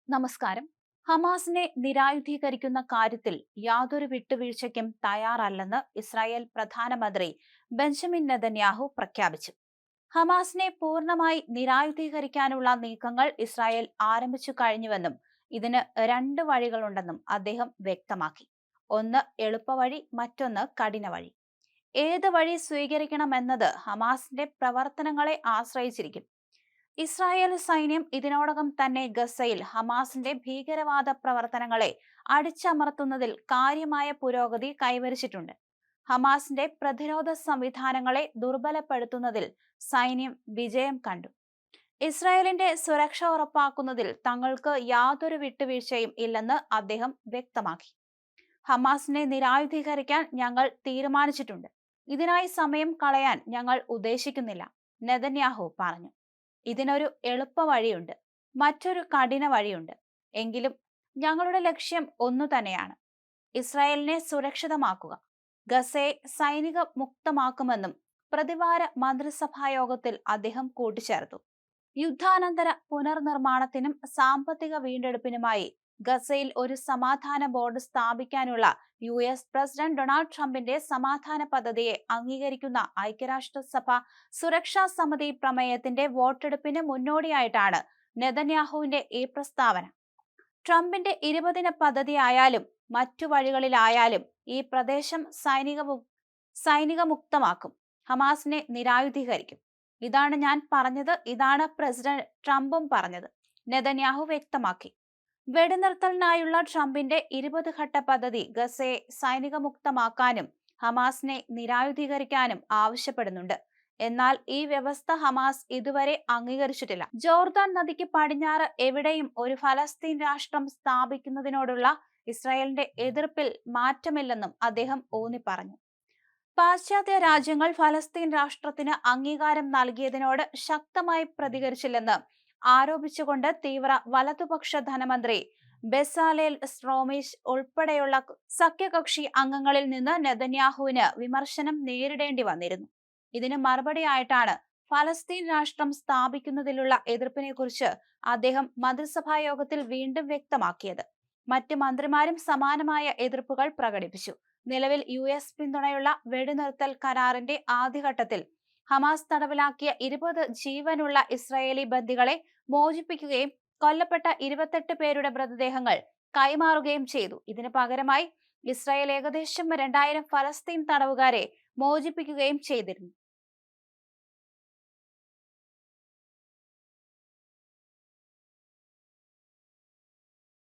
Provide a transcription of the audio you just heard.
നമസ്കാരം. ഹമാസിനെ നിരായുധീകരിക്കുന്ന കാര്യത്തിൽ യാതൊരു വിട്ടുവീഴ്ചയ്ക്കും തയ്യാറല്ലെന്ന് ഇസ്രായേൽ പ്രധാനമന്ത്രി ബെഞ്ചമിൻ നെതന്യാഹു പ്രഖ്യാപിച്ചു. ഹമാസിനെ പൂർണ്ണമായി നിരായുധീകരിക്കാനുള്ള നീക്കങ്ങൾ ഇസ്രായേൽ ആരംഭിച്ചു കഴിഞ്ഞുവെന്നും ഇതിന് രണ്ട് വഴികളുണ്ടെന്നും അദ്ദേഹം വ്യക്തമാക്കി. ഒന്ന് എളുപ്പവഴി, മറ്റൊന്ന് കഠിന വഴി. ഏത് വഴി സ്വീകരിക്കണമെന്നത് ഹമാസിന്റെ പ്രവർത്തനങ്ങളെ ആശ്രയിച്ചിരിക്കും. ഇസ്രായേൽ സൈന്യം ഇതിനോടകം തന്നെ ഗസയിൽ ഹമാസിന്റെ ഭീകരവാദ പ്രവർത്തനങ്ങളെ അടിച്ചമർത്തുന്നതിൽ കാര്യമായ പുരോഗതി കൈവരിച്ചിട്ടുണ്ട്. ഹമാസിന്റെ പ്രതിരോധ സംവിധാനങ്ങളെ ദുർബലപ്പെടുത്തുന്നതിൽ സൈന്യം വിജയം കണ്ടു. ഇസ്രായേലിന്റെ സുരക്ഷ ഉറപ്പാക്കുന്നതിൽ തങ്ങൾക്ക് യാതൊരു വിട്ടുവീഴ്ചയും ഇല്ലെന്ന് അദ്ദേഹം വ്യക്തമാക്കി. ഹമാസിനെ നിരായുധീകരിക്കാൻ ഞങ്ങൾ തീരുമാനിച്ചിട്ടുണ്ട്. ഇതിനായി സമയം കളയാൻ ഞങ്ങൾ ഉദ്ദേശിക്കുന്നില്ല, നെതന്യാഹു പറഞ്ഞു. ഇതിനൊരു എളുപ്പ വഴിയുണ്ട്, മറ്റൊരു കഠിന വഴിയുണ്ട്. എങ്കിലും ഞങ്ങളുടെ ലക്ഷ്യം ഒന്നു തന്നെയാണ്: ഇസ്രായേലിനെ സുരക്ഷിതമാക്കുക. ഗസയെ സൈനിക മുക്തമാക്കുമെന്നും പ്രതിവാര മന്ത്രിസഭാ യോഗത്തിൽ അദ്ദേഹം കൂട്ടിച്ചേർത്തു. യുദ്ധാനന്തര പുനർനിർമ്മാണത്തിനും സാമ്പത്തിക വീണ്ടെടുപ്പിനുമായി ഗസയിൽ ഒരു സമാധാന ബോർഡ് സ്ഥാപിക്കാനുള്ള US പ്രസിഡന്റ് ഡൊണാൾഡ് ട്രംപിന്റെ സമാധാന പദ്ധതിയെ അംഗീകരിക്കുന്ന ഐക്യരാഷ്ട്രസഭ സുരക്ഷാ സമിതി പ്രമേയത്തിന്റെ വോട്ടെടുപ്പിന് മുന്നോടിയായിട്ടാണ് നെതന്യാഹുവിന്റെ ഈ പ്രസ്താവന. ട്രംപിന്റെ 20 പദ്ധതിയായാലും മറ്റു വഴികളിലായാലും ഈ പ്രദേശം സൈനിക മുക്തമാക്കും, ഹമാസിനെ നിരായുധീകരിക്കും. ഇതാണ് ഞാൻ പറഞ്ഞത്, ഇതാണ് പ്രസിഡന്റ് ട്രംപും പറഞ്ഞത്, നെതന്യാഹു വ്യക്തമാക്കി. വെടിനിർത്തലിനായുള്ള ട്രംപിന്റെ 20 ഘട്ട പദ്ധതി ഗസയെ സൈനികമുക്തമാക്കാനും ഹമാസിനെ നിരായുധീകരിക്കാനും ആവശ്യപ്പെടുന്നുണ്ട്. എന്നാൽ ഈ വ്യവസ്ഥ ഹമാസ് ഇതുവരെ അംഗീകരിച്ചിട്ടില്ല. ജോർദാൻ നദിക്ക് പടിഞ്ഞാറ് എവിടെയും ഒരു ഫലസ്തീൻ രാഷ്ട്രം സ്ഥാപിക്കുന്നതിനോടുള്ള ഇസ്രായേലിന്റെ എതിർപ്പിൽ മാറ്റമില്ലെന്നും അദ്ദേഹം ഊന്നി പറഞ്ഞു. പാശ്ചാത്യ രാജ്യങ്ങൾ ഫലസ്തീൻ രാഷ്ട്രത്തിന് അംഗീകാരം നൽകിയതിനോട് ശക്തമായി പ്രതികരിച്ചില്ലെന്ന് ആരോപിച്ചുകൊണ്ട് തീവ്ര വലതുപക്ഷ ധനമന്ത്രി ബെസാലേൽ സ്ട്രോമിഷ് ഉൾപ്പെടെയുള്ള സഖ്യകക്ഷി അംഗങ്ങളിൽ നിന്ന് നെതന്യാഹുവിന് വിമർശനം നേരിടേണ്ടി വന്നിരുന്നു. ഇതിന് മറുപടിയായിട്ടാണ് ഫലസ്തീൻ രാഷ്ട്രം സ്ഥാപിക്കുന്നതിലുള്ള എതിർപ്പിനെക്കുറിച്ച് അദ്ദേഹം മന്ത്രിസഭാ യോഗത്തിൽ വീണ്ടും വ്യക്തമാക്കിയത്. മറ്റ് മന്ത്രിമാരും സമാനമായ എതിർപ്പുകൾ പ്രകടിപ്പിച്ചു. നിലവിൽ US പിന്തുണയുള്ള വെടിനിർത്തൽ കരാറിന്റെ ആദ്യഘട്ടത്തിൽ ഹമാസ് തടവിലാക്കിയ 20 ജീവനുള്ള ഇസ്രായേലി ബന്ദികളെ മോചിപ്പിക്കുകയും കൊല്ലപ്പെട്ട 28 പേരുടെ മൃതദേഹങ്ങൾ കൈമാറുകയും ചെയ്തു. ഇതിന് പകരമായി ഇസ്രായേൽ ഏകദേശം 2000 ഫലസ്തീൻ തടവുകാരെ മോചിപ്പിക്കുകയും ചെയ്തിരുന്നു.